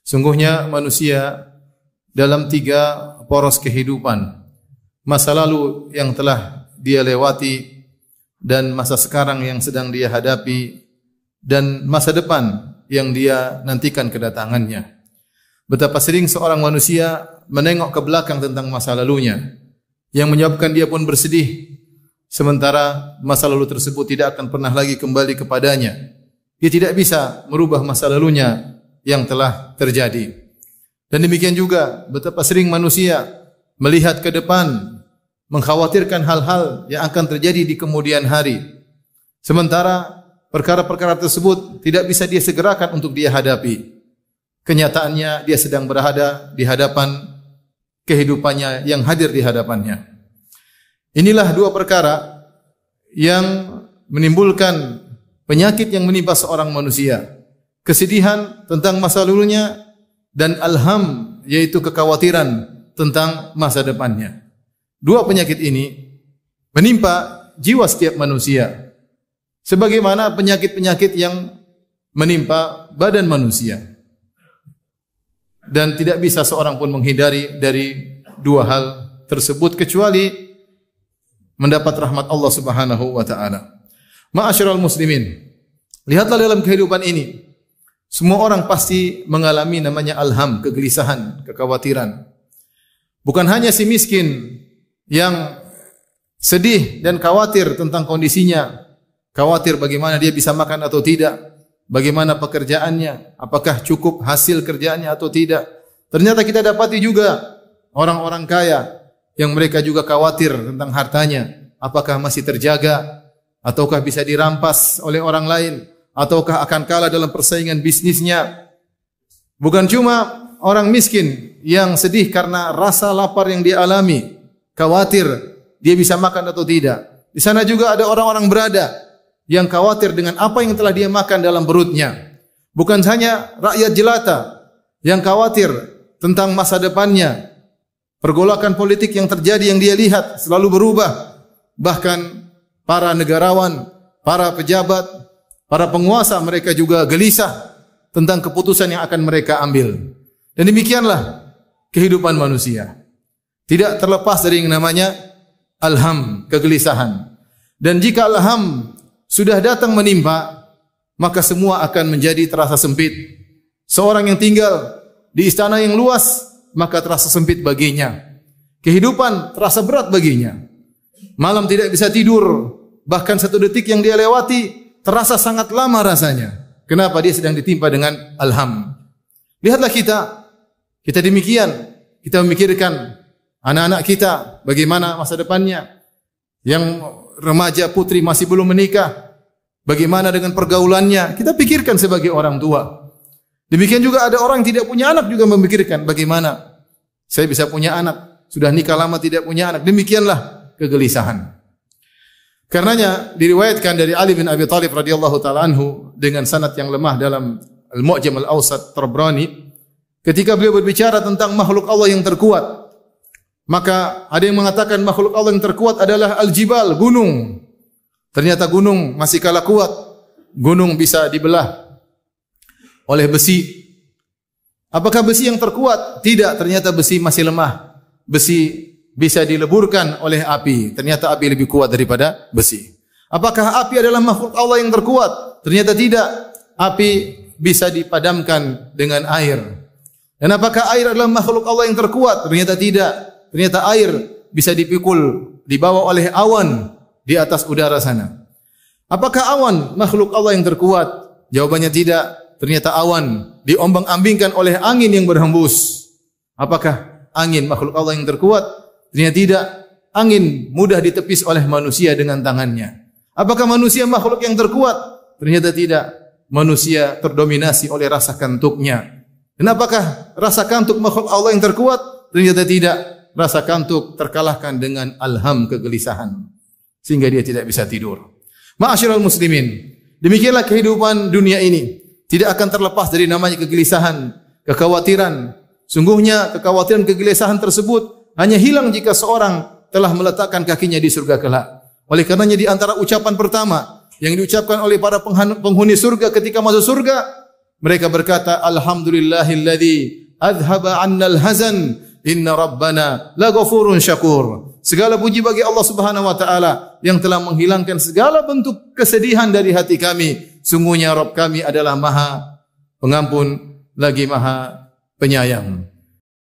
Sungguhnya manusia dalam 3 poros kehidupan. Masa lalu yang telah dia lewati dan masa sekarang yang sedang dia hadapi dan masa depan yang dia nantikan kedatangannya. Betapa sering seorang manusia menengok ke belakang tentang masa lalunya yang menyebabkan dia pun bersedih, sementara masa lalu tersebut tidak akan pernah lagi kembali kepadanya. Dia tidak bisa merubah masa lalunya yang telah terjadi. Dan demikian juga betapa sering manusia melihat ke depan, mengkhawatirkan hal-hal yang akan terjadi di kemudian hari. Sementara perkara-perkara tersebut tidak bisa dia segerakan untuk dia hadapi. Kenyataannya dia sedang berada di hadapan kehidupannya yang hadir di hadapannya. Inilah 2 perkara yang menimbulkan penyakit yang menimpa seorang manusia. Kesedihan tentang masa lalunya dan alham, yaitu kekhawatiran tentang masa depannya. 2 penyakit ini menimpa jiwa setiap manusia, sebagaimana penyakit-penyakit yang menimpa badan manusia. Dan tidak bisa seorang pun menghindari dari 2 hal tersebut kecuali mendapat rahmat Allah Subhanahu wa taala. Ma'asyiral muslimin, lihatlah dalam kehidupan ini, semua orang pasti mengalami namanya alham, kegelisahan, kekhawatiran. Bukan hanya si miskin yang sedih dan khawatir tentang kondisinya, khawatir bagaimana dia bisa makan atau tidak, bagaimana pekerjaannya, apakah cukup hasil kerjaannya atau tidak. Ternyata kita dapati juga orang-orang kaya yang mereka juga khawatir tentang hartanya, apakah masih terjaga ataukah bisa dirampas oleh orang lain, ataukah akan kalah dalam persaingan bisnisnya. Bukan cuma orang miskin yang sedih karena rasa lapar yang dia alami, khawatir dia bisa makan atau tidak. Di sana juga ada orang-orang berada yang khawatir dengan apa yang telah dia makan dalam perutnya. Bukan hanya rakyat jelata yang khawatir tentang masa depannya. Pergolakan politik yang terjadi yang dia lihat selalu berubah. Bahkan para negarawan, para pejabat, para penguasa, mereka juga gelisah tentang keputusan yang akan mereka ambil. Dan demikianlah kehidupan manusia. Tidak terlepas dari yang namanya alham, kegelisahan. Dan jika alham sudah datang menimpa, maka semua akan menjadi terasa sempit. Seorang yang tinggal di istana yang luas, maka terasa sempit baginya. Kehidupan terasa berat baginya. Malam tidak bisa tidur, bahkan 1 detik yang dia lewati terasa sangat lama rasanya. Kenapa? Dia sedang ditimpa dengan alham. Lihatlah kita demikian. Kita memikirkan anak-anak kita, bagaimana masa depannya. Yang remaja putri masih belum menikah, bagaimana dengan pergaulannya. Kita pikirkan sebagai orang tua. Demikian juga ada orang yang tidak punya anak juga memikirkan bagaimana saya bisa punya anak, sudah nikah lama tidak punya anak. Demikianlah kegelisahan. Karenanya diriwayatkan dari Ali bin Abi Thalib radhiyallahu taala anhu dengan sanad yang lemah dalam Al-Mu'jam Al-Awsat Tabrani, ketika beliau berbicara tentang makhluk Allah yang terkuat, maka ada yang mengatakan makhluk Allah yang terkuat adalah al-jibal, gunung. Ternyata gunung masih kalah kuat. Gunung bisa dibelah oleh besi. Apakah besi yang terkuat? Tidak, ternyata besi masih lemah. Besi bisa dileburkan oleh api. Ternyata api lebih kuat daripada besi. Apakah api adalah makhluk Allah yang terkuat? Ternyata tidak. Api bisa dipadamkan dengan air. Dan apakah air adalah makhluk Allah yang terkuat? Ternyata tidak. Ternyata air bisa dipikul, dibawa oleh awan di atas udara sana. Apakah awan makhluk Allah yang terkuat? Jawabannya tidak. Ternyata awan diombang-ambingkan oleh angin yang berhembus. Apakah angin makhluk Allah yang terkuat? Ternyata tidak. Angin mudah ditepis oleh manusia dengan tangannya. Apakah manusia makhluk yang terkuat? Ternyata tidak. Manusia terdominasi oleh rasa kantuknya. Kenapakah rasa kantuk makhluk Allah yang terkuat? Ternyata tidak. Rasa kantuk terkalahkan dengan alham, kegelisahan, sehingga dia tidak bisa tidur. Ma'asyiral muslimin, demikianlah kehidupan dunia ini. Tidak akan terlepas dari namanya kegelisahan, kekhawatiran. Sungguhnya kekhawatiran, kegelisahan tersebut hanya hilang jika seorang telah meletakkan kakinya di surga kelak. Oleh karenanya di antara ucapan pertama yang diucapkan oleh para penghuni surga ketika masuk surga, Mereka berkata, alhamdulillahilladzi adhaba 'annal hazan, inna rabbana laghafurun syakur. Segala puji bagi Allah Subhanahu wa taala yang telah menghilangkan segala bentuk kesedihan dari hati kami. Sungguhnya Rabb kami adalah Maha Pengampun lagi Maha Penyayang.